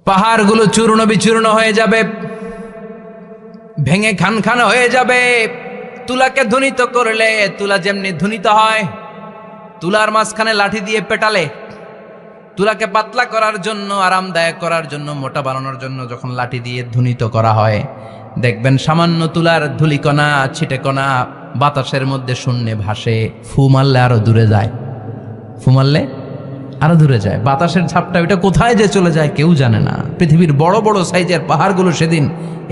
পাহাড়গুলো চূর্ণ বিচূর্ণ হয়ে যাবে, ভেঙে খান খান হয়ে যাবে। তুলাকে ধ্বনিত করলে তুলা যেমনি ধ্বনিত হয়, তুলার মাঝখানে লাঠি দিয়ে পেটালে, তুলাকে পাতলা করার জন্য, আরামদায়ক করার জন্য, মোটা বানানোর জন্য যখন লাঠি দিয়ে ধ্বনিত করা হয়, দেখবেন সামান্য তুলার ধুলিকণা ছিটেকণা বাতাসের মধ্যে শূন্যে ভাসে। ফু মারলে আরো দূরে যায়, ফু মারলে আরো দূরে যায়। বাতাসের ঝাপটা ওইটা কোথায় যে চলে যায় কেউ জানে না। পৃথিবীর বড় বড় সাইজের পাহাড়গুলো সেদিন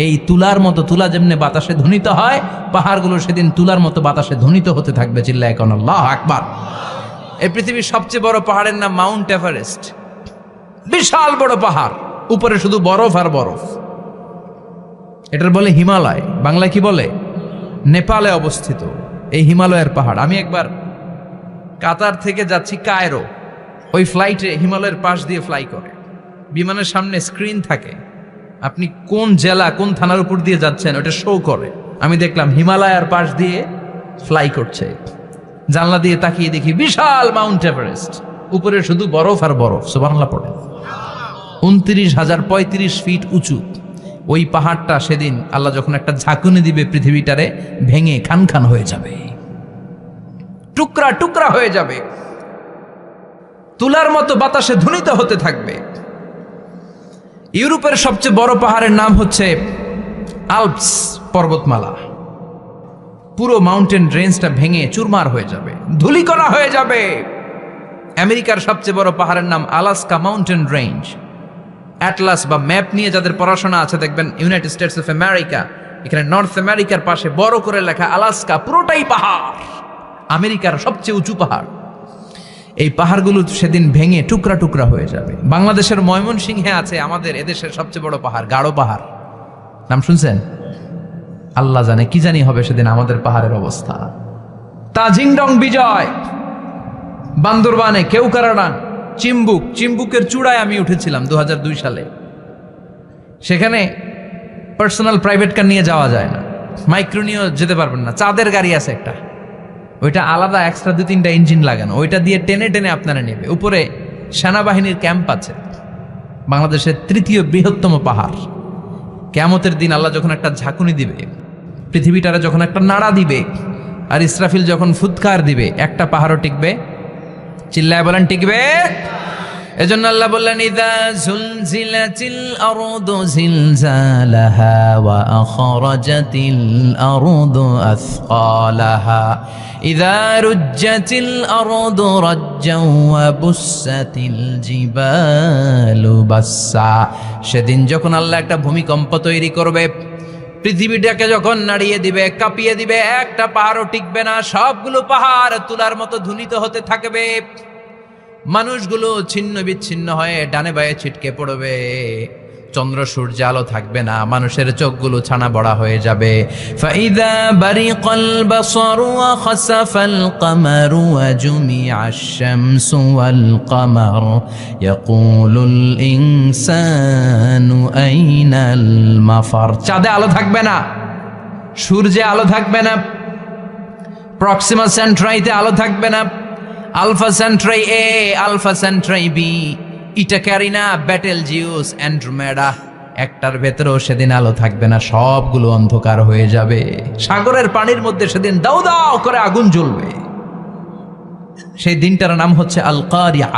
এই তুলার মতো, তুলা যেমনি বাতাসে ধ্বনিত হয়, পাহাড়গুলো সেদিন তুলার মতো বাতাসে ধ্বনিত হতে থাকবে। চিল্লায় কোন আল্লাহু আকবার। এই পৃথিবীর সবচেয়ে বড় পাহাড়ের নাম মাউন্ট এভারেস্ট। বিশাল বড় পাহাড়, উপরে শুধু বরফ আর বরফ। এটার বলে হিমালয়, বাংলায় কি বলে? নেপালে অবস্থিত এই হিমালয়ের পাহাড়। আমি একবার কাতার থেকে যাচ্ছি কায়রো, ওই ফ্লাইটে হিমালয়ের পাশ দিয়ে ফ্লাই করে, বিমানের সামনে স্ক্রিন থাকে, আপনি কোন জেলা কোন থানার উপর দিয়ে যাচ্ছেন ওটা শো করে। আমি দেখলাম হিমালয়ের পাশ দিয়ে ফ্লাই করছে, জানলা দিয়ে তাকিয়ে দেখি বিশাল মাউন্ট এভারেস্ট, উপরে শুধু বরফ আর বরফ। সুবহানাল্লাহ পড়ে। 29,035 ফিট উঁচু ওই পাহাড়টা সেদিন আল্লাহ যখন একটা ঝাঁকুনি দিবে, পৃথিবীটারে ভেঙে খান খান হয়ে যাবে, টুকরা টুকরা হয়ে যাবে, তুলার মতো বাতাসে ধ্বনিত হতে থাকবে। ইউরোপের সবচেয়ে বড় পাহাড়ের নাম হচ্ছে আল্পস পর্বতমালা। পুরো মাউন্টেন রেঞ্জটা ভেঙে চুরমার হয়ে যাবে, ধূলিকণা হয়ে যাবে। আমেরিকার সবচেয়ে বড় পাহাড়ের নাম আলাস্কা মাউন্টেন রেঞ্জ। অ্যাটলাস বা ম্যাপ নিয়ে যাদের পড়াশোনা আছে দেখবেন ইউনাইটেড স্টেটস অফ আমেরিকা, এখানে নর্থ আমেরিকার পাশে বড় করে লেখা আলাস্কা, পুরোটাই পাহাড়, আমেরিকার সবচেয়ে উঁচু পাহাড়। এই পাহাড়গুলো সেদিন ভেঙে টুকরা টুকরা হয়ে যাবে। বাংলাদেশের ময়মনসিংহে আছে আমাদের এদেশের সবচেয়ে বড় পাহাড়, গাঢ় পাহাড়, নাম শুনছেন? আল্লাহ জানে কি জানি হবে সেদিন আমাদের পাহাড়ের অবস্থা। তাজিংডং বিজয়, বান্দরবানে কেউকারাডাং, চিম্বুক, চিম্বুকের চূড়ায় আমি উঠেছিলাম 2002 সালে। সেখানে পার্সোনাল প্রাইভেট কার নিয়ে যাওয়া যায় না, মাইক্রো নিয়েও যেতে পারবেন না। চাঁদের গাড়ি আছে একটা, ওইটা আলাদা এক্সট্রা 2-3টা ইঞ্জিন লাগানো, ওইটা দিয়ে টেনে টেনে আপনারা নেবে। উপরে সেনাবাহিনীর ক্যাম্প আছে। বাংলাদেশের 3য় বৃহত্তম পাহাড়। কিয়ামতের দিন আল্লাহ যখন একটা ঝাঁকুনি দিবে, পৃথিবীটারে যখন একটা নাড়া দিবে, আর ইসরাফিল যখন ফুৎকার দিবে, একটা পাহাড়ও টিকবে? চিল্লায় বলেন টিকবে? এজন্য আল্লাহ বললেন, ইযা যুলজিলাতিল আরদু জিলজালাহা ওয়া আখরাজাতিল আরদু আসকালাহা ইযা রুজ্জাতিল আরদু রাজ্জাও ওয়া বুসাতিল জিবালু বাসসা। সেদিন যখন আল্লাহ একটা ভূমিকম্প তৈরি করবে, পৃথিবীটাকে যখন নাড়িয়ে দিবে, কাঁপিয়ে দিবে, একটা পাহাড়ও টিকবে না, সবগুলো পাহাড় তুলার মতো ধ্বনিত হতে থাকবে। মানুষগুলো ছিন্ন বিচ্ছিন্ন হয়ে ডানে বায়ে ছিটকে পড়বে, চন্দ্র সূর্য আলো থাকবে না, মানুষের চোখগুলো ছানা বড়া হয়ে যাবে। ফাইদা বারিকাল বাসারু ওয়া খাসাফাল কামারু ওয়া জুমিআশ শামসু ওয়াল কামার ইয়াকুলুল ইনসানু আইনাল মাফার। চাঁদে আলো থাকবে না, সূর্যে আলো থাকবে না, প্রক্সিমা সেন্ট্রাইতে আলো থাকবে না, আলফা সেন্ট্রাই এ, আলফা সেন্ট্রাই বি, ইটাকারিনা, ব্যাটেলজিউস, অ্যান্ড্রোমেডা, একটার ভেতরেও সেদিন আলো থাকবে না, সবগুলো অন্ধকার হয়ে যাবে। সাগরের পানির মধ্যে সেদিন দাউ দাউ করে আগুন জ্বলবে। সেই দিনটার নাম হচ্ছে আল কারিআ।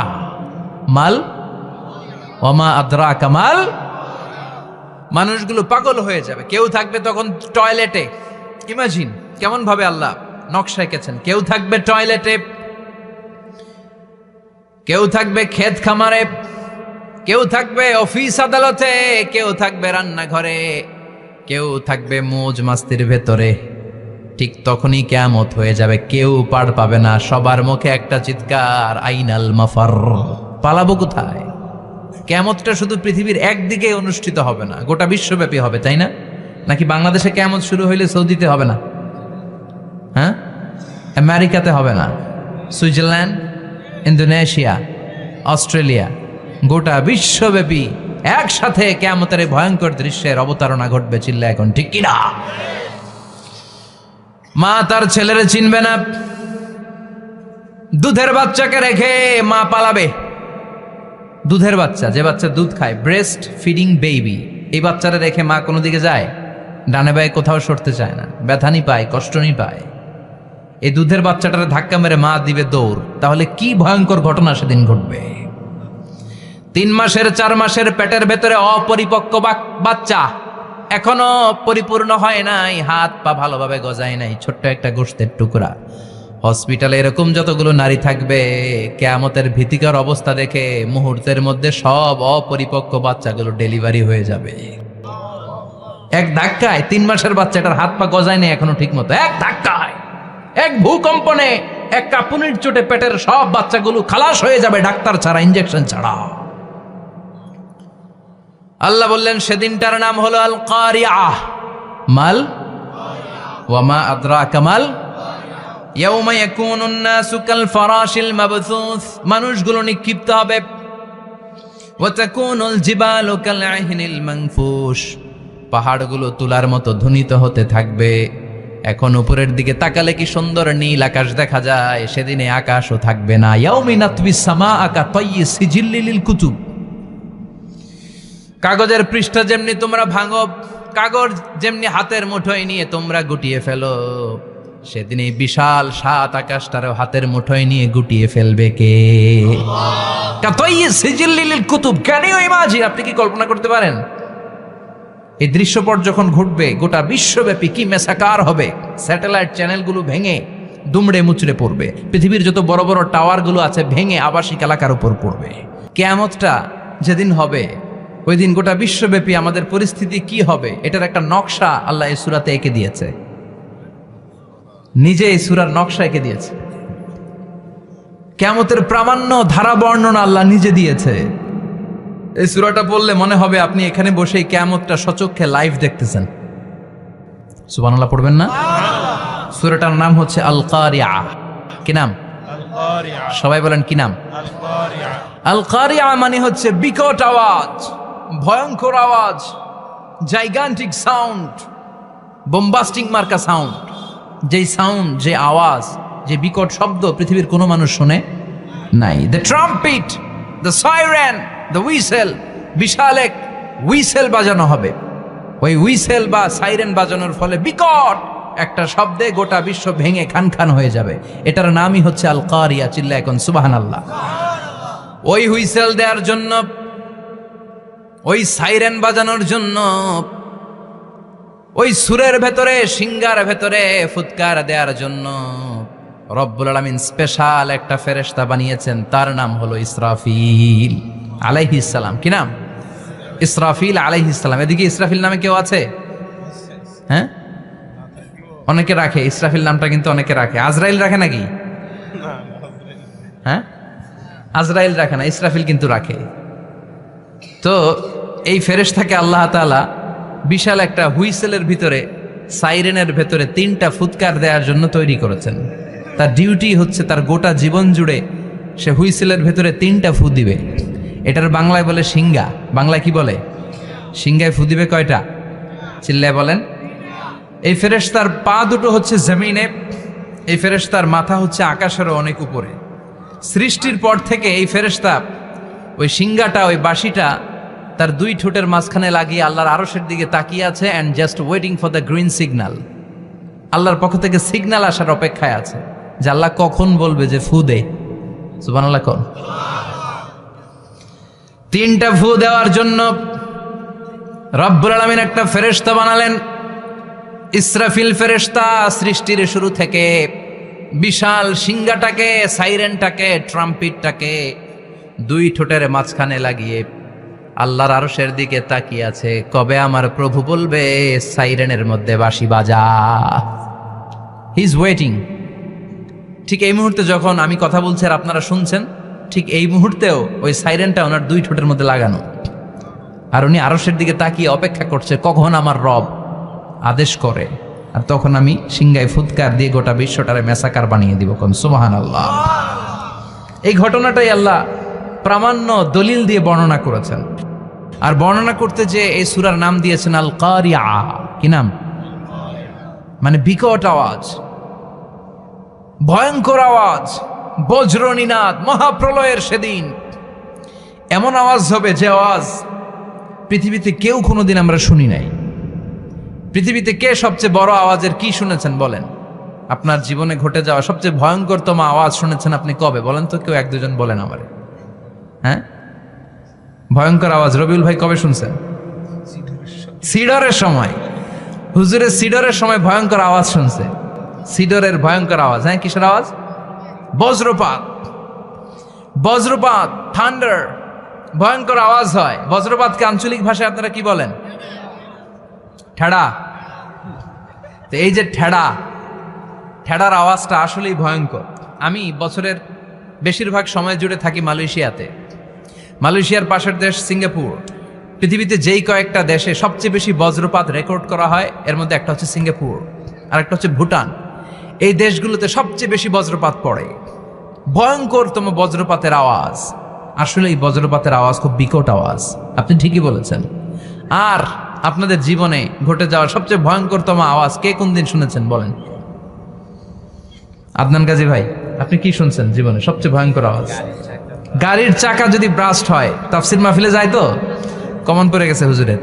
মাল ওয়ামা আদরাকা মাল। মানুষগুলো পাগল হয়ে যাবে। কেউ থাকবে তখন টয়লেটে, ইমাজিন কেমন ভাবে আল্লাহ নকশা এঁকেছেন। কেউ থাকবে টয়লেটে, কেউ থাকবে ক্ষেত খামারে, কেউ থাকবে অফিস আদালতে, কেউ থাকবে রান্নাঘরে, কেউ থাকবে মৌজ মাস্তির ভেতরে। ঠিক তখনই কিয়ামত হয়ে যাবে, কেউ পার পাবে না, সবার মুখে একটা চিৎকার, আইনাল মাফার। পালাবো কোথায়? কিয়ামতটা শুধু পৃথিবীর একদিকে অনুষ্ঠিত হবে না, গোটা বিশ্বব্যাপী হবে, তাই না? নাকি বাংলাদেশে কিয়ামত শুরু হইলে সৌদিতে হবে না? হ্যাঁ, আমেরিকাতে হবে না, সুইজারল্যান্ড, ইন্দোনেশিয়া, অস্ট্রেলিয়া, গোটা বিশ্বব্যাপী একসাথে কিয়ামতের ভয়ঙ্কর দৃশ্যের অবতারণা ঘটবে। চিল্লা এখন ঠিক কিনা? মা তার ছেলেরে চিনবে না, দুধের বাচ্চাকে রেখে মা পালাবে। দুধের বাচ্চা, যে বাচ্চা দুধ খায়, ব্রেস্ট ফিডিং বেবি, এই বাচ্চারা রেখে মা কোনো দিকে যায়? ডানে বায়ে কোথাও সরতে চায় না, ব্যথানি পায়, কষ্টনি পায়। এই দুধের বাচ্চাটারে ধাক্কা মেরে মা দিবে দৌড়। তাহলে কি ভয়ঙ্কর ঘটনা সেদিন ঘটবে। 3 মাসের 4 মাসের পেটের ভেতরে অপরিপক্ক বাচ্চা, এখনো পরিপূর্ণ হয় নাই, হাত পা ভালোভাবে গজায় নাই, ছোট্ট একটা গোশতের টুকরা। হসপিটালে এরকম যতগুলো নারী থাকবে, কিয়ামতের ভীতিকর অবস্থা দেখে মুহূর্তের মধ্যে সব অপরিপক্ক বাচ্চাগুলো ডেলিভারি হয়ে যাবে। এক ধাক্কায় 3 মাসের বাচ্চাটার হাত পা গজায় নেই এখনো ঠিক মতো, এক ধাক্কায়, এক ভূকম্পনে, এক কাঁপুনির চোটে পেটের সব বাচ্চাগুলো খালাস হয়ে যাবে, ডাক্তার ছাড়া, ইনজেকশন ছাড়া। আল্লাহ বললেন সেদিনটার নাম হলো আল কারিআহ। মাল ওয়ামা আদরাকা মাল ইয়াউমা ইয়াকুনুন নাসু কাল ফারাশিল মাবথুস, মানুষগুলো নিক্ষিপ্ত হবে। ওয়া তাকুনুল জিবালু কাল আহিনিল মানফুশ, পাহাড়গুলো তুলার মতো ধ্বনিত হতে থাকবে। এখন উপরের দিকে তাকালে কি সুন্দর নীল আকাশ দেখা যায়, সেদিনে আকাশও থাকবে না। ইয়াউমিন নাতবিস সামাআ কা তায়্যি সিজিল্লিল কুতুব, কাগজের পৃষ্ঠা যেমনি তোমরা ভাঙো, কাগজ যেমনি হাতের মুঠোয় নিয়ে তোমরা গুটিয়ে ফেলো, সেদিন এই বিশাল 7 আকাশটারও হাতের মুঠোয় নিয়ে গুটিয়ে ফেলবে কে? কাতাইয়ি সিজিল্লিল কুতুব, ক্যান ইউ ইমাজিন? আপনি কি কল্পনা করতে পারেন এই দৃশ্যপট যখন ঘটবে গোটা বিশ্বব্যাপী কি মেসাকার হবে? স্যাটেলাইট চ্যানেলগুলো ভেঙে দুমড়ে মুচড়ে পড়বে, পৃথিবীর যত বড় বড় টাওয়ারগুলো আছে ভেঙে আবাসিক এলাকার উপর পড়বে। কিয়ামতটা যেদিন হবে ওই দিন গোটা বিশ্বব্যাপী আমাদের পরিস্থিতি কি হবে, এটার একটা নকশা আল্লাহ এই সূরাতে এঁকে দিয়েছে, নিজে এই সূরার নকশা এঁকে দিয়েছে। কিয়ামতের প্রামাণ্য ধারা বর্ণনা আল্লাহ নিজে দিয়েছে। এই সূরাটা পড়লে মনে হবে আপনি এখানে বসে কিয়ামতটা সচক্ষে লাইভ দেখতেছেন। সুবহানাল্লাহ পড়বেন না? সূরাটার নাম হচ্ছে আল কারিআহ। কি নাম? সবাই বলেন কি নাম? আল কারিআহ মানে হচ্ছে বিকট আওয়াজ, ভয়ঙ্কর আওয়াজ, জাইগান্টিক সাউন্ড, বোম্বাস্টিক মার্কা সাউন্ড। যেই সাউন্ড, যে আওয়াজ, যে বিকট শব্দ পৃথিবীর কোনো মানুষ শুনে নাই। The trumpet, the siren, the whistle, বিশাল এক হুইসেল বাজানো হবে। ওই হুইসেল বা সাইরেন বাজানোর ফলে বিকট একটা শব্দে গোটা বিশ্ব ভেঙে খান খান হয়ে যাবে। এটার নামই হচ্ছে আল কারিআহ। চিল্লা এখন সুবহানাল্লাহ। ওই হুইসেল দেওয়ার জন্য, ওই সাইরেন বাজানোর জন্য, ওই সুরের ভেতরে, সিঙ্গার ভেতরে ফুৎকার দেওয়ার জন্য রব্বুল আলামিন স্পেশাল একটা ফেরেশতা বানিয়েছেন, তার নাম হলো ইসরাফিল আলাইহিস সালাম। কি নাম? ইসরাফিল আলাইহিস সালাম। এদিকে ইসরাফিল নামে কেউ আছে? হ্যাঁ, অনেকে রাখে ইসরাফিল নামটা, কিন্তু অনেকে রাখে। আজরাইল রাখে নাকি? হ্যাঁ, আজরাইল রাখে না, ইসরাফিল কিন্তু রাখে। তো এই ফেরেশতাকে আল্লাহ তাআলা বিশাল একটা হুইসেলের ভিতরে, সাইরেনের ভেতরে 3টা ফুৎকার দেওয়ার জন্য তৈরি করেছেন। তার ডিউটি হচ্ছে তার গোটা জীবন জুড়ে সে হুইসেলের ভেতরে 3টা ফু দিবে। এটার বাংলায় বলে সিঙ্গা। বাংলায় কি বলে? সিঙ্গায় ফু দিবে কয়টা? চিল্লায় বলেন। এই ফেরেশতার পা দুটো হচ্ছে জমিনে, এই ফেরেশতার মাথা হচ্ছে আকাশেরও অনেক উপরে। সৃষ্টির পর থেকে এই ফেরেশতা ওই সিঙ্গাটা, ওই বাঁশিটা তার 2 ঠোঁটের মাঝখানে লাগিয়ে আল্লাহর আরশের দিকে তাকিয়ে আছে, and just waiting for the green signal. আল্লাহর পক্ষ থেকে সিগন্যাল আসার অপেক্ষায় আছে যে আল্লাহ কখন বলবে যে ফু দে। সুবহানাল্লাহ কোন? 3টা ফু দেওয়ার জন্য রব্বুল আলামিন একটা ফেরেশতা বানালেন, ইসরাফিল ফেরেশতা। সৃষ্টির শুরু থেকে বিশাল সিঙ্গাটাকে, সাইরেনটাকে, ট্রাম্পিটটাকে 2 ঠোঁটের মাঝখানে লাগিয়ে আল্লাহর আরশের দিকে তাকিয়ে আছে, কবে আমার প্রভু বলবে সাইরেনের মধ্যে বাঁশি বাজা। He is waiting. ঠিক এই মুহূর্তে যখন আমি কথা বলছি আর আপনারা শুনছেন, ঠিক এই মুহূর্তেও ওই সাইরেনটা ওনার 2 ঠোঁটের মধ্যে লাগানো, আর উনি আরশের দিকে তাকিয়ে অপেক্ষা করছে কখন আমার রব আদেশ করে, আর তখন আমি সিঙ্গায় ফুৎকার দিয়ে গোটা বিশ্বটারে মেসাকার বানিয়ে দিব। কোন সুবহানাল্লাহ। এই ঘটনাটাই আল্লাহ প্রামাণ্য দলিল দিয়ে বর্ণনা করেছেন। আর বর্ণনা করতে যে এই সূরার নাম দিয়েছেন আল কারিআহ। কি নাম? মানে বিকট আওয়াজ, ভয়ঙ্কর আওয়াজ, বজ্রনিনাদ, মহাপ্রলয়ের সেদিন এমন আওয়াজ হবে যে আওয়াজ পৃথিবীতে কেউ কোনোদিন আমরা শুনি নাই। পৃথিবীতে কে সবচেয়ে বড় আওয়াজের কি শুনেছেন বলেন? আপনার জীবনে ঘটে যাওয়া সবচেয়ে ভয়ঙ্করতম আওয়াজ শুনেছেন আপনি কবে বলেন তো? কেউ এক দুজন বলেন আমারে। হ্যাঁ, ভয়ঙ্কর আওয়াজ রবিউল ভাই কবে শুনছেন? সিডরের সময়। হুজুরের সিডরের সময় ভয়ঙ্কর আওয়াজ শুনছে। সিডরের ভয়ঙ্কর আওয়াজ। হ্যাঁ, কিসের আওয়াজ? বজ্রপাত। বজ্রপাত, থান্ডার, ভয়ঙ্কর আওয়াজ হয়। বজ্রপাতকে আঞ্চলিক ভাষায় আপনারা কি বলেন? ঠেড়া। তো এই যে ঠেড়ার আওয়াজটা আসলেই ভয়ঙ্কর। আমি বছরের বেশিরভাগ সময় জুড়ে থাকি মালয়েশিয়াতে। মালয়েশিয়ার পাশের দেশ সিঙ্গাপুর। পৃথিবীতে যেই কয়েকটা দেশে সবচেয়ে বেশি বজ্রপাত রেকর্ড করা হয় এর মধ্যে একটা হচ্ছে সিঙ্গাপুর, আর একটা হচ্ছে ভুটান। এই দেশগুলোতে সবচেয়ে বেশি বজ্রপাত পড়ে। ভয়ঙ্করতম বজ্রপাতের আওয়াজ। আসলে এই বজ্রপাতের আওয়াজ খুব বিকট আওয়াজ, আপনি ঠিকই বলেছেন। আর আপনাদের জীবনে ঘটে যাওয়া সবচেয়ে ভয়ঙ্করতম আওয়াজ কে কোন দিন শুনেছেন বলেন? আদনান গাজী ভাই, আপনি কি শুনছেন জীবনে সবচেয়ে ভয়ঙ্কর আওয়াজ? গাড়ির চাকা যদি ব্রাস্ট হয়। তাফসির মাহফিলে যায় তো কমন পড়ে গেছে হুজুরের।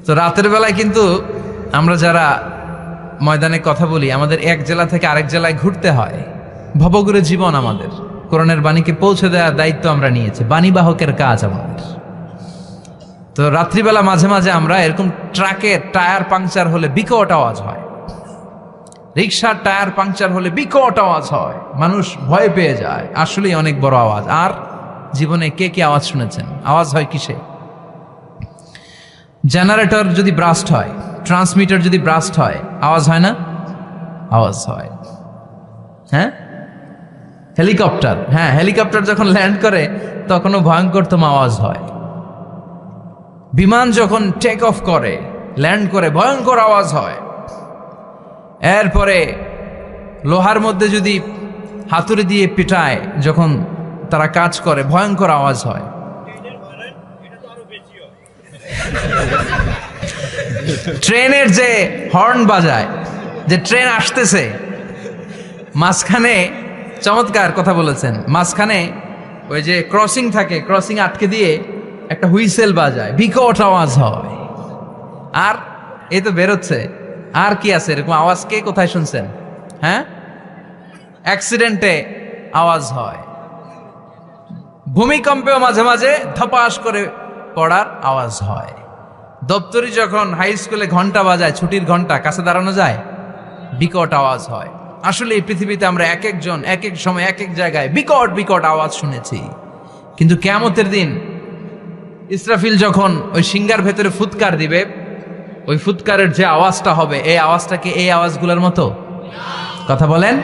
তো রাতের বেলায় কিন্তু আমরা যারা ময়দানে কথা বলি, আমাদের এক জেলা থেকে আরেক জেলায় ঘুরতে হয়। ভবঘুরে জীবন আমাদের। কোরআনের বাণীকে পৌঁছে দেওয়ার দায়িত্ব আমরা নিয়েছি, বাণীবাহকের কাজ আমাদের। তো রাত্রিবেলা মাঝে মাঝে আমরা এরকম ট্রাকের টায়ার পাংচার হলে বিকট আওয়াজ হয়, রিক্সার টায়ার পাংচার হলে বিকট আওয়াজ হয়, মানুষ ভয় পেয়ে যায়। আসলেই অনেক বড় আওয়াজ। আর জীবনে কে কে আওয়াজ শুনেছেন? আওয়াজ হয় কিসে? জেনারেটর যদি ব্রাস্ট হয়, ট্রান্সমিটার যদি ব্রাস্ট হয়, আওয়াজ হয় না? আওয়াজ হয়। হ্যাঁ, হেলিকপ্টার। হ্যাঁ, হেলিকপ্টার যখন ল্যান্ড করে তখনও ভয়ঙ্করতম আওয়াজ হয়। বিমান যখন টেক অফ করে, ল্যান্ড করে, ভয়ঙ্কর আওয়াজ হয়। এরপরে লোহার মধ্যে যদি হাতুড়ি দিয়ে পিটায় যখন তারা কাজ করে, ভয়ঙ্কর আওয়াজ হয়। ট্রেনের যে হর্ন বাজায়, যে ট্রেন আসতেছে, মাঝখানে চমৎকার কথা বলেছেন, মাঝখানে ওই যে ক্রসিং থাকে, ক্রসিং আটকে দিয়ে একটা হুইসেল বাজায়, বিকট আওয়াজ হয়। আর এই তো বেরোচ্ছে। আর কি আছে এরকম আওয়াজ? কে কোথায় শুনছেন? হ্যাঁ, অ্যাক্সিডেন্টে আওয়াজ হয়। ভূমিকম্পেও মাঝে মাঝে ধপাস করে পড়ার আওয়াজ হয়। দপ্তরি যখন হাই স্কুলে ঘন্টা বাজায়, ছুটির ঘন্টা, কাছে দাঁড়ানো যায়, বিকট আওয়াজ হয়। আসলে এই পৃথিবীতে আমরা এক একজন এক এক সময় এক এক জায়গায় বিকট বিকট আওয়াজ শুনেছি। কিন্তু কিয়ামতের দিন ইসরাফিল যখন ওই সিংহার ভেতরে ফুৎকার দিবে, ওই ফুৎকারের যে আওয়াজটা হবে, এই আওয়াজটা কি এই আওয়াজগুলোর মতো? কথা বলেন।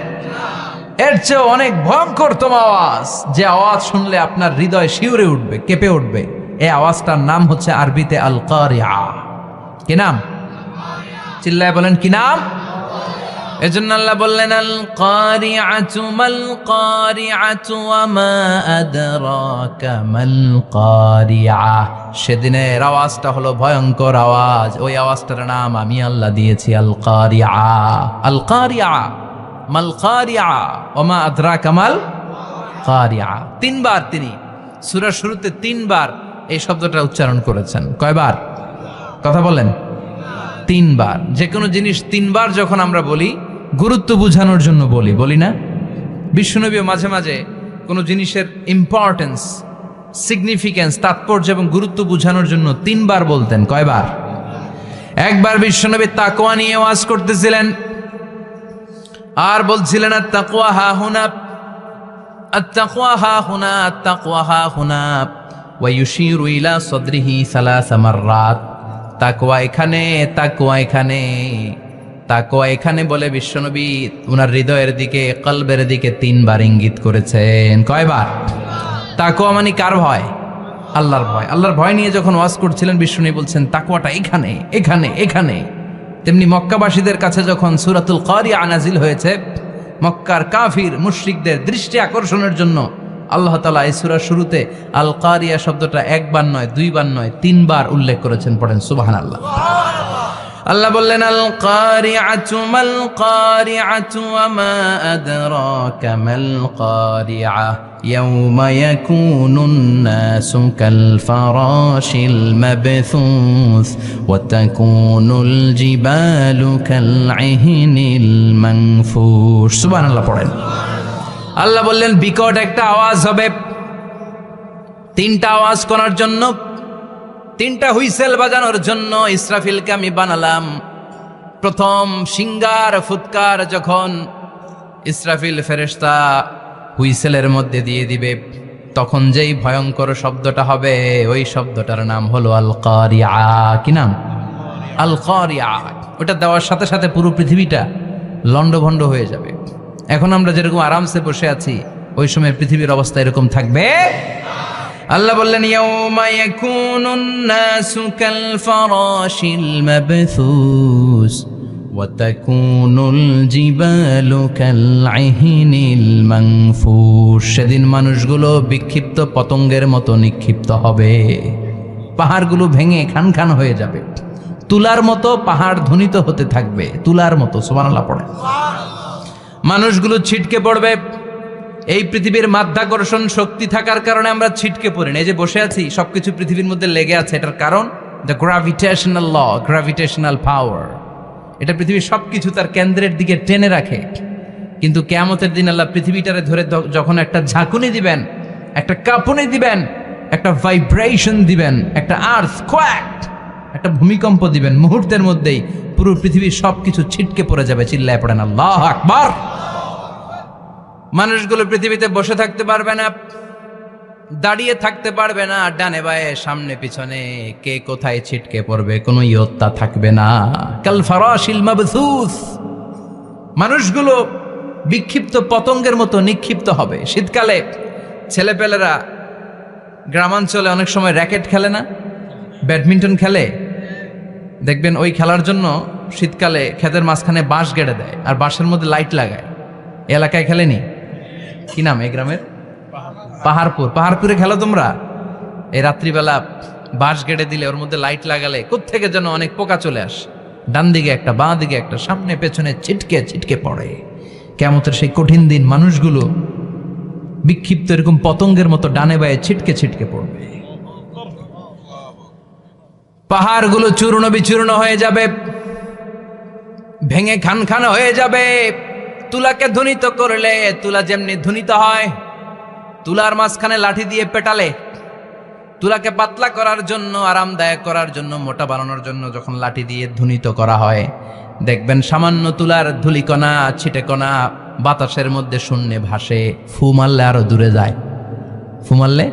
এর চেয়ে অনেক ভয়ঙ্করতম আওয়াজ, যে আওয়াজ শুনলে আপনার হৃদয় শিউরে উঠবে, কেঁপে উঠবে। এই আওয়াজটার নাম হচ্ছে আরবিতে আল কারিআ। কি নাম? চিল্লায় বলেন কি নাম? এজন্য আল্লাহ বললেন আল কারিআতু মাল কারিআতু ওয়া মা আদরাকা মাল কারিআ। সেদিনের আওয়াজটা হলো ভয়ঙ্কর আওয়াজ। ওই আওয়াজটার নাম আমি আল্লাহ দিয়েছি আল কারিআ। আল কারিআ মাল কারিআ ওয়া মা আদরাকা মাল কারিআ। তিনবার তিনি সূরার শুরুতে তিনবার এই শব্দটা উচ্চারণ করেছেন। কয়বার? কথা বলেন। তিনবার। যে কোনো জিনিস তিনবার যখন আমরা বলি, গুরুত্ব বোঝানোর জন্য বলি না? বিশ্বনবীও মাঝে মাঝে কোনো জিনিসের ইম্পর্টেন্স, সিগনিফিকেন্স, তাৎপর্য এবং গুরুত্ব বোঝানোর জন্য তিনবার বলতেন। কয়বার? একবার বিশ্বনবী তাকওয়া নিয়ে ওয়াজ করতেছিলেন আর বলছিলেন আত-তাকওয়া হা হুনা, আত-তাকওয়া হা হুনা, আত-তাকওয়া হা হুনা, ওয়া ইউশিরু ইলা সাদরিহি সালাসা মাররাত। তাকওয়া এখানে, তাকওয়া এখানে, তাকওয়া এখানে বলে বিশ্বনবী উনার হৃদয়ের দিকে, কলবের দিকে তিনবার ইঙ্গিত করেছেন। কয়বার? তাকওয়া মানে কার ভয়? আল্লাহর ভয়। আল্লাহর ভয় নিয়ে যখন ওয়াজ করছিলেন বিশ্বনবী বলছেন তাকওয়াটা এখানে, এখানে, এখানে। তেমনি মক্কাবাসীদের কাছে যখন সূরাতুল কারিআ নাজিল হয়েছে, মক্কার কাফির মুশরিকদের দৃষ্টি আকর্ষণের জন্য আল্লাহ তাআলা এই সূরার শুরুতে আল কারিআ শব্দটা একবার নয়, দুইবার নয়, তিনবার উল্লেখ করেছেন। পড়েন সুবহানাল্লাহ। আল্লাহ বললেন আল কারিআতু মাল কারিআতু ওয়া মা আদরাকা মাল কারিআ ইয়াউমা ইয়াকুনুন নাসু কাল ফারাশিল মাবথুস ওয়া তাকুনুল জিবালু কাল ইহনিল মানফুশ। সুবহানাল্লাহ পড়েন। আল্লাহ বললেন বিকট একটা আওয়াজ হবে, তিনটা আওয়াজ করার জন্য, তিনটা হুইসেল বাজানোর জন্য ইসরাফিলকে আমি বানালাম। প্রথম সিঙ্গার ফুৎকার যখন ইসরাফিল ফেরেশতা হুইসেলের মধ্যে দিয়ে দিবে, তখন যেই ভয়ঙ্কর শব্দটা হবে ওই শব্দটার নাম হলো আল কারিআ। কি নাম? আল কারিআ। ওটা দেওয়ার সাথে সাথে পুরো পৃথিবীটা লন্ডভন্ড হয়ে যাবে। এখন আমরা যেরকম আরামসে বসে আছি, ওই সময় পৃথিবীর অবস্থা এরকম থাকবে। আল্লাহ বললেন ইয়াউমা ইয়াকুনুন নাসু কাল ফারাশিল মাবথুস ওয়া তাকুনুল জিবালু কাল ইহনিল মানফুশ। সেদিন মানুষগুলো বিক্ষিপ্ত পতঙ্গের মতো নিক্ষিপ্ত হবে, পাহাড়গুলো ভেঙে খান খান হয়ে যাবে, তুলার মতো পাহাড় ধ্বনিত হতে থাকবে, তুলার মতো। সুবহানাল্লাহ পড়ে। মানুষগুলো ছিটকে পড়বে। এই পৃথিবীর মাধ্যাকর্ষণ শক্তি থাকার কারণে আমরা ছিটকে পড়ি না। এই যে বসে আছি, সবকিছু পৃথিবীর মধ্যে লেগে আছে, এটার কারণ দ্য গ্র্যাভিটেশনাল ল, গ্র্যাভিটেশনাল পাওয়ার। এটা পৃথিবীর সবকিছু তার কেন্দ্রের দিকে টেনে রাখে। কিন্তু কিয়ামতের দিন আল্লাহ পৃথিবীটারে ধরে যখন একটা ঝাঁকুনি দিবেন, একটা কাঁপুনি দিবেন, একটা ভাইব্রেশন দিবেন, একটা আর্থ কোয়াক, একটা ভূমিকম্প দিবেন, মুহূর্তের মধ্যেই পুরো পৃথিবীর সবকিছু ছিটকে পড়ে যাবে। চিল্লায় পড়েন আল্লাহু আকবার। মানুষগুলো পৃথিবীতে বসে থাকতে পারবে না, দাঁড়িয়ে থাকতে পারবে না, ডানে বায়ে সামনে পিছনে কে কোথায় ছিটকে পড়বে কোনো ইয়ত্তা থাকবে না। কাল ফারাশিল মাবথুস। মানুষগুলো বিক্ষিপ্ত পতঙ্গের মতো নিক্ষিপ্ত হবে। শীতকালে ছেলেপেলেরা গ্রামাঞ্চলে অনেক সময় র্যাকেট খেলে না, ব্যাডমিন্টন খেলে, দেখবেন ওই খেলার জন্য শীতকালে ক্ষেতের মাঝখানে বাঁশ গেড়ে দেয় আর বাঁশের মধ্যে লাইট লাগায়। এলাকায় খেলেনি? কি নাম এই গ্রামের? পাহাড়পুর। পাহাড়পুরে খেলো তোমরা? এই রাত্রিবেলা বাঁশ গেড়ে দিলে ওর মধ্যে লাইট লাগালে কোত্থেকে যেন অনেক পোকা চলে আসে, ডান দিকে একটা, বাঁ দিকে একটা, সামনে পেছনে ছিটকে ছিটকে পড়ে। কিয়ামতের সেই কঠিন দিন মানুষগুলো বিক্ষিপ্ত এরকম পতঙ্গের মতো ডানে বায়ে ছিটকে ছিটকে পড়বে। পাহাড়গুলো চূর্ণ বিচূর্ণ হয়ে যাবে, ভেঙে খান খান হয়ে যাবে। তুলাকে ধ্বনিত করলে তুলা যেমনি ধ্বনিত হয়, তুলার মাঝখানে লাঠি দিয়ে পেটালে, তুলাকে পাতলা করার জন্য, আরামদায়ক করার জন্য, মোটা বানানোর জন্য যখন লাঠি দিয়ে ধ্বনিত করা হয়, দেখবেন সামান্য তুলার ধুলিকণা ছিটেকণা বাতাসের মধ্যে শূন্যে ভাসে। ফু মারলে আরো দূরে যায়, ফু মারলে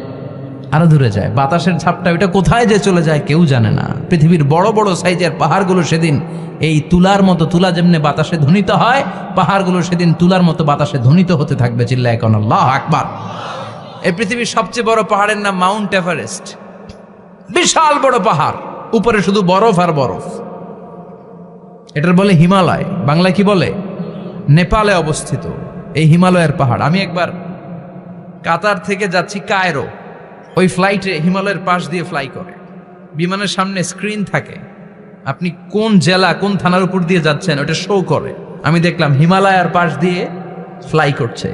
আরো দূরে যায়। বাতাসের ঝাপটা ওইটা কোথায় যে চলে যায় কেউ জানে না। পৃথিবীর বড় বড় সাইজের পাহাড়গুলো সেদিন এই তুলার মতো, তুলা যেমনি বাতাসে ধ্বনিত হয়, পাহাড়গুলো সেদিন তুলার মতো বাতাসে ধ্বনিত হতে থাকবে। চিল্লায় এখন আল্লাহু আকবার। এই পৃথিবীর সবচেয়ে বড় পাহাড়ের নাম মাউন্ট এভারেস্ট। বিশাল বড় পাহাড়, উপরে শুধু বরফ আর বরফ। এটার বলে হিমালয়, বাংলায় কি বলে? নেপালে অবস্থিত এই হিমালয়ের পাহাড়। আমি একবার কাতার থেকে যাচ্ছি কায়রো, ওই ফ্লাইটে হিমালয়ের পাশ দিয়ে ফ্লাই করে, বিমানের সামনে স্ক্রিন থাকে, আপনি কোন জেলা কোন থানার উপর দিয়ে যাচ্ছেন ওটা শো করে। আমি দেখলাম হিমালয়ের পাশ দিয়ে ফ্লাই করছে।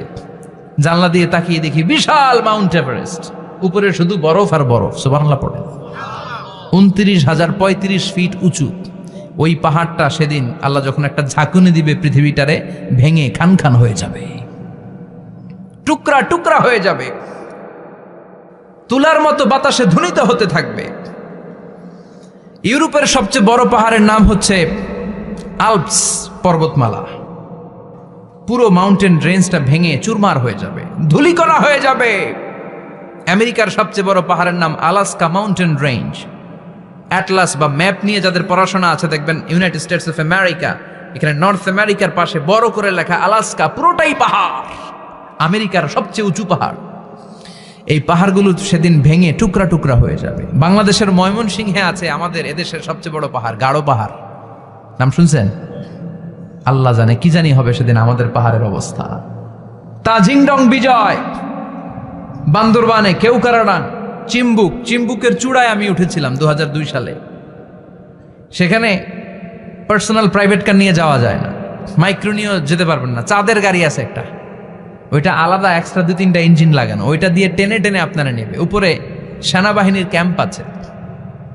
জানলা দিয়ে তাকিয়ে দেখি বিশাল মাউন্ট এভারেস্ট, উপরে শুধু বরফ আর বরফ। সুবহানাল্লাহ পড়ে। 29,035 ফিট উঁচু ওই পাহাড়টা সেদিন আল্লাহ যখন একটা ঝাঁকুনি দিবে, পৃথিবীটারে ভেঙে খান খান হয়ে যাবে, টুকরা টুকরা হয়ে যাবে, তুলার মতো বাতাসে ধ্বনিত হতে থাকবে। ইউরোপের সবচেয়ে বড় পাহাড়ের নাম হচ্ছে আল্পস পর্বতমালা। পুরো মাউন্টেন রেঞ্জটা ভেঙে চুরমার হয়ে যাবে, ধূলিকণা হয়ে যাবে। আমেরিকার সবচেয়ে বড় পাহাড়ের নাম আলাস্কা মাউন্টেন রেঞ্জ। অ্যাটলাস বা ম্যাপ নিয়ে যাদের পড়াশোনা আছে দেখবেন ইউনাইটেড স্টেটস অফ আমেরিকা, এখানে নর্থ আমেরিকার পাশে বড় করে লেখা আলাস্কা, পুরোটাই পাহাড়, আমেরিকার সবচেয়ে উঁচু পাহাড়। এই পাহাড়গুলো সেদিন ভেঙে টুকরা টুকরা হয়ে যাবে। বাংলাদেশের ময়মনসিংহে আছে আমাদের এদেশের সবচেয়ে বড় পাহাড়, গাঢ় পাহাড়। নাম শুনছেন? আল্লাহ জানে কি জানি হবে সেদিন আমাদের পাহাড়ের অবস্থা। তাজিংডং বিজয়, বান্দরবানে কেওক্রাডাং, চিম্বুকের চূড়ায় আমি উঠেছিলাম 2002 সালে। সেখানে পার্সোনাল প্রাইভেট কার নিয়ে যাওয়া যায় না, মাইক্রো নিয়েও যেতে পারবেন না। চাঁদের গাড়ি আছে একটা, ওইটা আলাদা এক্সট্রা 2-3টা ইঞ্জিন লাগানো, ওইটা দিয়ে টেনে টেনে আপনারা নেবে। উপরে সেনাবাহিনীর ক্যাম্প আছে,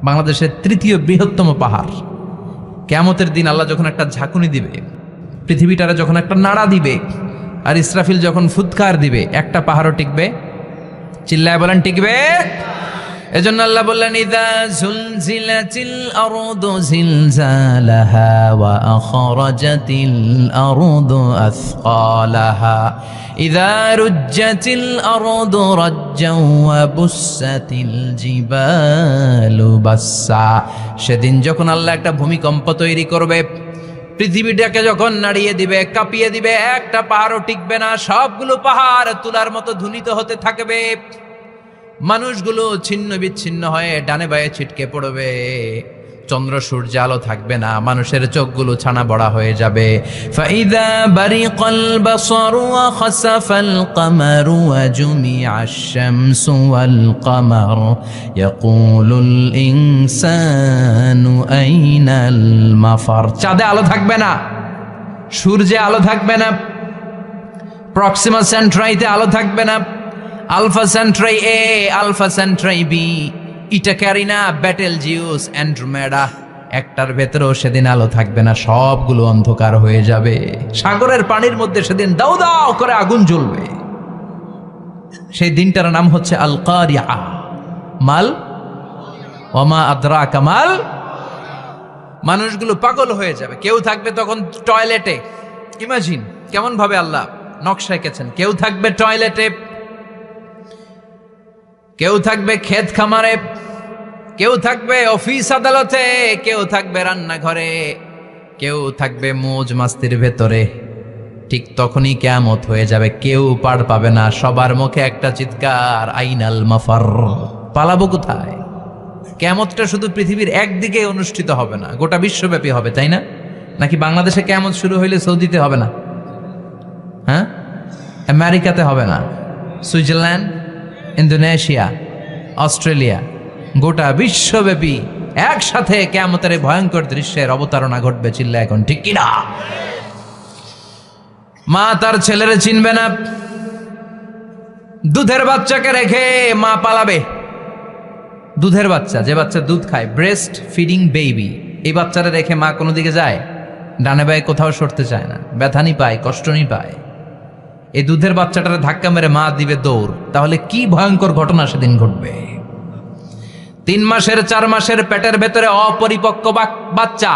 বাংলাদেশের 3য় বৃহত্তম পাহাড়। কিয়ামতের দিন আল্লাহ যখন একটা ঝাঁকুনি দিবে, পৃথিবীটারে যখন একটা নাড়া দিবে, আর ইসরাফিল যখন ফুৎকার দিবে, একটা পাহাড়ও টিকবে? চিল্লায় বলেন টিকবে? এজন্য আল্লাহ বললেন, ইযা যুলজিলাতিল আরদু জিলজালাহা ওয়া আখরাজাতিল আরদু আসকালাহা ইযা রুজ্জাতিল আরদু রাজ্জাও ওয়া বুসাতিল জিবালু বাসসা। সেদিন যখন আল্লাহ একটা ভূমিকম্প তৈরি করবে, পৃথিবীটাকে যখন নাড়িয়ে দিবে, কাঁপিয়ে দিবে, একটা পাহাড়ও টিকবে না, সবগুলো পাহাড় তুলার মতো ধুনিত হতে থাকবে। মানুষগুলো ছিন্ন বিচ্ছিন্ন হয়ে ডানে বায়ে ছিটকে পড়বে, চন্দ্র সূর্য আলো থাকবে না, মানুষের চোখগুলো ছানা বড়া হয়ে যাবে। ফাইদা বারিকাল বাসারু ওয়া খাসাফাল কামারু ওয়া জুমিআশ শামসু ওয়াল কামার ইয়াকুলুল ইনসানু আইনাল মাফার। চাঁদে আলো থাকবে না, সূর্যে আলো থাকবে না, প্রক্সিমা সেন্ট্রাইতে আলো থাকবে না, আলফা সেন্ট্রাই এ, আলফা সেন্ট্রাই বি, ইটা ক্যারিনা, ব্যাটেল জিউস, অ্যান্ড্রোমেডা, একটার ভেতরেও সেদিন আলো থাকবে না, সবগুলো অন্ধকার হয়ে যাবে। সাগরের পানির মধ্যে সেদিন দাউ দাউ করে আগুন জ্বলবে। সেই দিনটার নাম হচ্ছে আল কারিয়া। মাল ওয়ামা আদরাকা মাল। মানুষগুলো পাগল হয়ে যাবে। কেউ থাকবে তখন টয়লেটে, ইমাজিন কেমন ভাবে আল্লাহ নকশা এঁকেছেন। কেউ থাকবে টয়লেটে, কেউ থাকবে ক্ষেত খামারে, কেউ থাকবে অফিস আদালতে, কেউ থাকবে রান্নাঘরে, কেউ থাকবে মৌজ মাস্তির ভেতরে। ঠিক তখনই কিয়ামত হয়ে যাবে, কেউ পার পাবে না, সবার মুখে একটা চিৎকার, আইনাল মাফার। পালাবো কোথায়? কিয়ামতটা শুধু পৃথিবীর একদিকে অনুষ্ঠিত হবে না, গোটা বিশ্বব্যাপী হবে, তাই না? নাকি বাংলাদেশে কিয়ামত শুরু হইলে সৌদিতে হবে না? হ্যাঁ, আমেরিকাতে হবে না, সুইজারল্যান্ড, ইন্দোনেশিয়া, অস্ট্রেলিয়া, গোটা বিশ্বব্যাপী একসাথে কিয়ামতের ভয়ঙ্কর দৃশ্যের অবতারণা ঘটবে। চিল্লা এখন ঠিক কিনা? মা তার ছেলেরে চিনবে না, দুধের বাচ্চাকে রেখে মা পালাবে। দুধের বাচ্চা, যে বাচ্চা দুধ খায়, ব্রেস্ট ফিডিং বেবি, এই বাচ্চারা রেখে মা কোনো দিকে যায়? ডানে বায়ে কোথাও সরতে চায় না, ব্যথানি পায়, কষ্টনি পায়। এই দুধের বাচ্চাটারে ধাক্কা মেরে মা দিবে দৌড়। তাহলে কি ভয়ঙ্কর ঘটনা সেদিন ঘটবে। 3 মাসের 4 মাসের পেটের ভেতরে অপরিপক্ক বাচ্চা,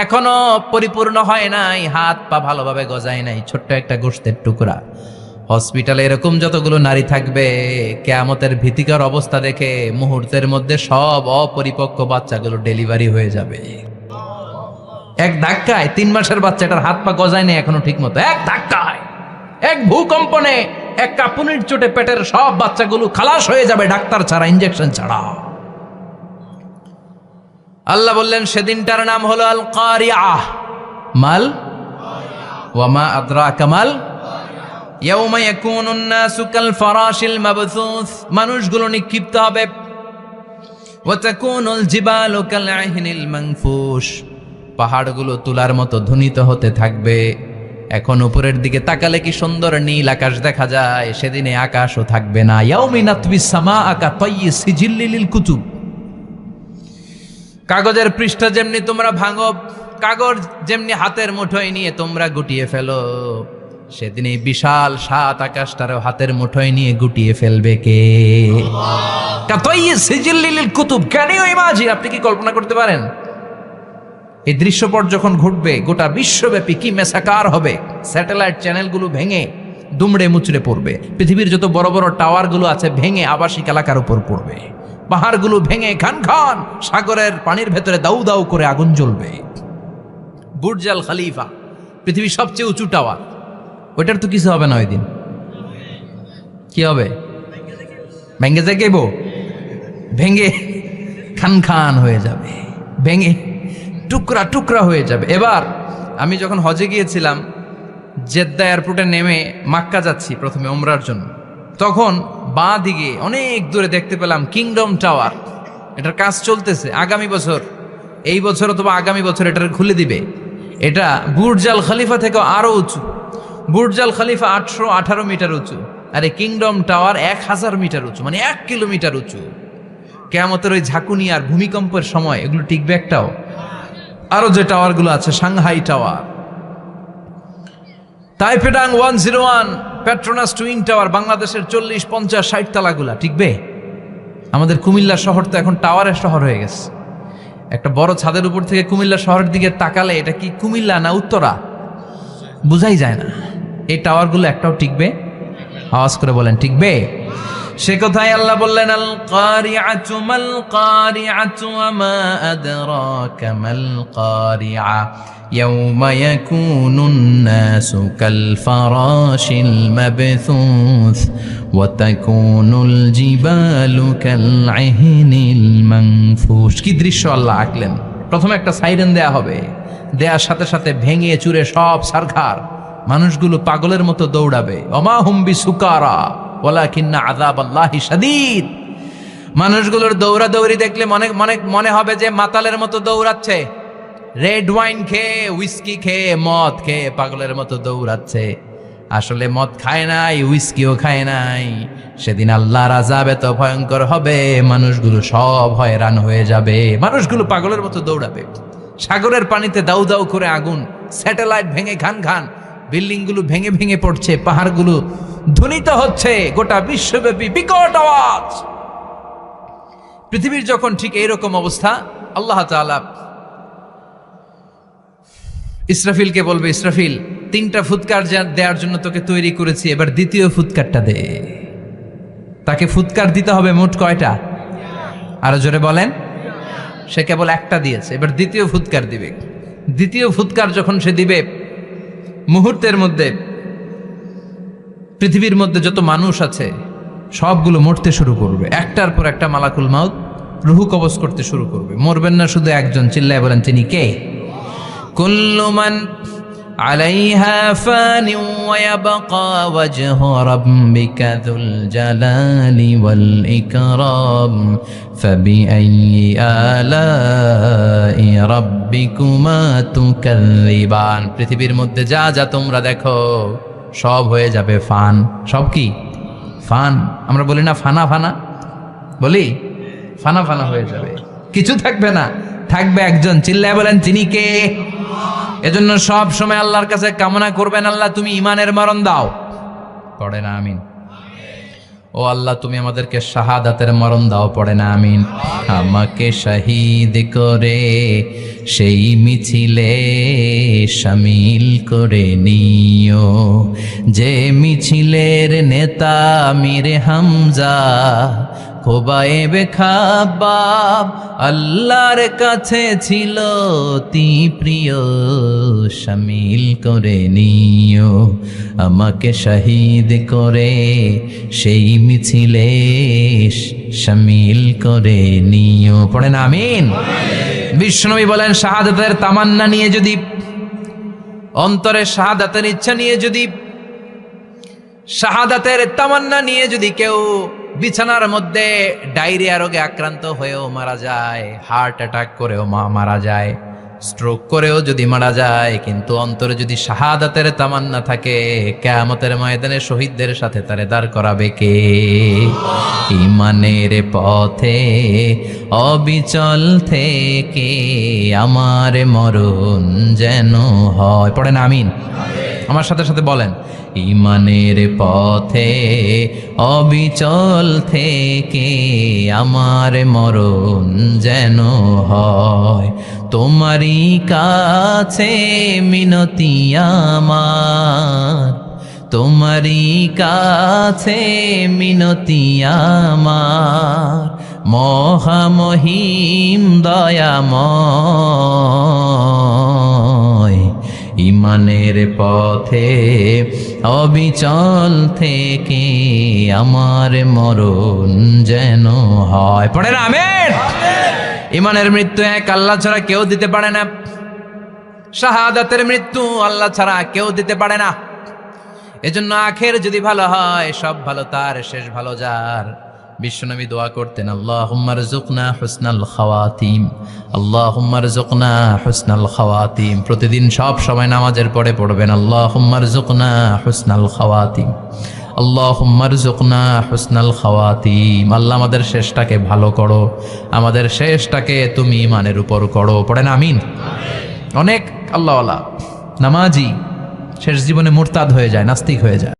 এখনো পরিপূর্ণ হয় নাই, হাত পা ভালোভাবে গজায় নাই, ছোট্ট একটা গোশতের টুকরা। হসপিটালে এরকম যতগুলো নারী থাকবে, কিয়ামতের ভীতিকর অবস্থা দেখে মুহূর্তের মধ্যে সব অপরিপক্ক বাচ্চাগুলো ডেলিভারি হয়ে যাবে। এক ধাক্কায় 3 মাসের বাচ্চাটার হাত পা গজায় নাই এখনো ঠিক মতো, এক ধাক্কায়, এক ভূকম্পনে, এক কাঁপুনির চোটে পেটের সব বাচ্চাগুলো খালাস হয়ে যাবে, ডাক্তার ছাড়া, ইনজেকশন ছাড়া। আল্লাহ বললেন সেদিনটার নাম হলো আল কারিয়া। মাল ওয়ামা আদরাকা মাল ইয়াউমা ইয়াকুনুন নাসু কাল ফারাশিল মাবথুস। মানুষগুলো নিক্ষিপ্ত হবে। ওয়া তাকুনুল জিবালু কাল আহিনিল মানফুশ। পাহাড়গুলো তুলার মতো ধ্বনিত হতে থাকবে। এখন উপরের দিকে তাকালে কি সুন্দর নীল আকাশ দেখা যায়, সেদিনে আকাশও থাকবে না। ইয়াউমিন আতবিস সামাআ কাতাইয়ি সিজিল্লিল কুতুব। কাগজের পৃষ্ঠা যেমনি তোমরা ভাঙো, কাগজ যেমনি হাতের মুঠোয় নিয়ে তোমরা গুটিয়ে ফেলো, সেদিন এই বিশাল 7 আকাশটারও হাতের মুঠোয় নিয়ে গুটিয়ে ফেলবে কে? কাতাইয়ি সিজিল্লিল কুতুব। Can you imagine? আপনি কি কল্পনা করতে পারেন এই দৃশ্যপট যখন ঘটবে গোটা বিশ্বব্যাপী কি মেসাকার হবে? স্যাটেলাইট চ্যানেলগুলো ভেঙে দুমড়ে মুচড়ে পড়বে, পৃথিবীর যত বড় বড় টাওয়ারগুলো আছে ভেঙে আবাসিক এলাকার উপর পড়বে, পাহাড়গুলো ভেঙে খান খান সাগরের পানির ভেতরে দাউ দাউ করে আগুন জ্বলবে। বুর্জ আল খলিফা, পৃথিবীর সবচেয়ে উঁচু টাওয়ার, ওইটার তো কিছু হবে না। ওই দিন কি হবে? ভেঙে যাইব, ভেঙে খান খান হয়ে যাবে, ভেঙে টুকরা টুকরা হয়ে যাবে। এবার আমি যখন হজে গিয়েছিলাম, জেদ্দা এয়ারপোর্টে নেমে মাক্কা যাচ্ছি প্রথমে ওমরার জন্য, তখন বাঁ দিকে অনেক দূরে দেখতে পেলাম কিংডম টাওয়ার। এটার কাজ চলতেছে, আগামী বছর এই বছর অথবা আগামী বছর এটা খুলে দিবে। এটা বুর্জ আল খলিফা থেকে আরো উঁচু। বুর্জ আল খলিফা 818 মিটার উঁচু, আর এই কিংডম টাওয়ার 1000 মিটার উঁচু, মানে 1 কিলোমিটার উঁচু। কিয়ামতের ওই ঝাঁকুনি আর ভূমিকম্পের সময় এগুলো টিকবে একটাও? আরো যে টাওয়ারগুলো আছে, সাংহাই টাওয়ার, তাইপেডাং 101, পেট্রোনাস টুইন টাওয়ার, বাংলাদেশের 40, 50, 60 তালাগুলা টিকবে? আমাদের কুমিল্লা শহর তো এখন টাওয়ারের শহর হয়ে গেছে। একটা বড় ছাদের উপর থেকে কুমিল্লা শহরের দিকে তাকালে এটা কি কুমিল্লা না উত্তরা বুঝাই যায় না। এই টাওয়ারগুলো একটাও টিকবে? আওয়াজ করে বলেন, টিকবে? সে কথাই আল্লাহ বললেন, আল কারিআতু মাল কারিআতু ওয়া মা আদরাকা মাল কারিআ ইয়াউমা ইয়াকুনুন নাসু কাল ফারাশিল মাবথুস ওয়া তাকুনুল জিবালু কাল ইহনিল মানফুশ। কি দৃশ্য আল্লাহ আঁকলেন! প্রথমে একটা সাইরেন দেয়া হবে, দেয়ার সাথে সাথে ভেঙে চুরে সব সারখার, মানুষগুলো পাগলের মতো দৌড়াবে। ওমা হুম বিসুকারা ওয়ালাকিন্না আযাবাল্লাহি শাদীদ। মানুষগুলোর দৌড়াদৌড়ি দেখলে মনে হবে যে মাতালের মতো দৌড়াচ্ছে, রেড ওয়াইন খেয়ে, হুইস্কি খেয়ে, মদ খেয়ে পাগলের মতো দৌড়াচ্ছে। আসলে মদ খায় নাই, হুইস্কিও খায় নাই। সেদিন আল্লাহর আযাব এত ভয়ঙ্কর হবে, মানুষগুলো সব হয়রান হয়ে যাবে, মানুষগুলো পাগলের মতো দৌড়াবে। সাগরের পানিতে দাউ দাউ করে আগুন, স্যাটেলাইট ভেঙে খান খান, বিল্ডিংগুলো ভেঙে ভেঙে পড়ছে, পাহাড়গুলো ধ্বনিত হচ্ছে, গোটা বিশ্বব্যাপী বিকট আওয়াজ। পৃথিবীর যখন ঠিক এইরকম অবস্থা, আল্লাহ তাআলা ইসরাফিলকে বলবে, ইসরাফিল 3টা ফুৎকার দেওয়ার জন্য তোকে তৈরি করেছি, এবার দ্বিতীয় ফুৎকারটা দে। তাকে ফুৎকার দিতে হবে মোট কয়টা? আরো জোরে বলেন। সে কেবল একটা দিয়েছে, এবার দ্বিতীয় ফুৎকার দিবে। দ্বিতীয় ফুৎকার যখন সে দিবে, মুহূর্তের মধ্যে পৃথিবীর মধ্যে যত মানুষ আছে সবগুলো মরতে শুরু করবে। একটার পর একটা মালাকুল মাউত রুহু কবজ করতে শুরু করবে। মরবেন না শুধু একজন, চিল্লায় বলেন তিনি কে? কুল্লু মান আলাইহা ফানি ওয়া ইয়াবকা ওয়াজহু রাব্বিকা যুল জালালি ওয়াল ইকরাম ফাবিআইয়ি আলাই রাব্বিকুমা তুকাযযিবান। পৃথিবীর মধ্যে যা যা তোমরা দেখো সব হয়ে যাবে ফান। সব কি? ফান। আমরা বলি না ফানা ফানা, বলি ফানা ফানা হয়ে যাবে, কিছু থাকবে না, থাকবে একজন, চিল্লায় বলেন তিনি কে? এজন্য সব সময় আল্লাহর কাছে কামনা করবেন, আল্লাহ তুমি ইমানের মরণ দাও। পড়ে না আমিন? ও আল্লাহ তুমি আমাদেরকে শাহাদাতের মরণ দাও। পড়ে না আমিন? আমাকে শহীদ করে সেই মিছিলে শামিল করে নিও, যে মিছিলের নেতা মীর হামজা খোবায়েবে খাব্বাব আল্লাহর কাছে ছিল অতি প্রিয়, শামিল করে নিও। আমাকে শহীদ করে সেই মিছিলে শামিল করে নিও। পড়েন আমিন? বিশ্বনবী বলেন, শাহাদাতের তামান্না নিয়ে যদি, অন্তরে শাহাদাতের ইচ্ছা নিয়ে যদি, শাহাদাতের তামান্না নিয়ে যদি কেউ বিছানার মধ্যে ডায়রিয়া রোগে আক্রান্ত হয়েও মারা যায়, হার্ট অ্যাটাক করেও মারা যায়, স্ট্রোক করেও যদি মারা যায়, কিন্তু অন্তরে যদি শাহাদাতের তামান্না থাকে, কিয়ামতের ময়দানে শহীদদের সাথে তারে দাঁড় করাবে কে? ঈমানের পথে অবিচল থেকে আমার মরণ যেন হয়। পড়েন আমিন? আমার সাথে সাথে বলেন, ঈমানের পথে অবিচল থেকে আমার মরণ যেন হয়। তোমারই কাছে মিনতি আমার, তোমারই কাছে মিনতি আমার, মহামহিম দয়াময়। ঈমানের পথে অবিচল থেকে আমার মরণ যেন হয়। পড়েন আমিন? ঈমানের মৃত্যু এক, আল্লাহ ছাড়া কেউ দিতে পারে না। শাহাদাতের মৃত্যু আল্লাহ ছাড়া কেউ দিতে পারে না। এজন্য আখের যদি ভালো হয়, সব ভালো তার, শেষ ভালো যার। বিশ্বনবী দোয়া করতেন, আল্লাহুম্মা রযুকনা হুসনাল খাওয়াতিম, আল্লাহুম্মা রযুকনা হুসনাল খাওয়াতিম। প্রতিদিন সব সময় নামাজের পরে পড়বেন, আল্লাহুম্মা রযুকনা হুসনাল খাওয়াতিম, আল্লাহুম্মা রযুকনা হুসনাল খাওয়াতিম। আল্লাহ আমাদের শেষটাকে ভালো করো, আমাদের শেষটাকে তুমি ঈমানের উপর করো। পড়েন আমিন। অনেক আল্লাহওয়ালা নামাজি শেষ জীবনে মুরতাদ হয়ে যায়, নাস্তিক হয়ে যায়।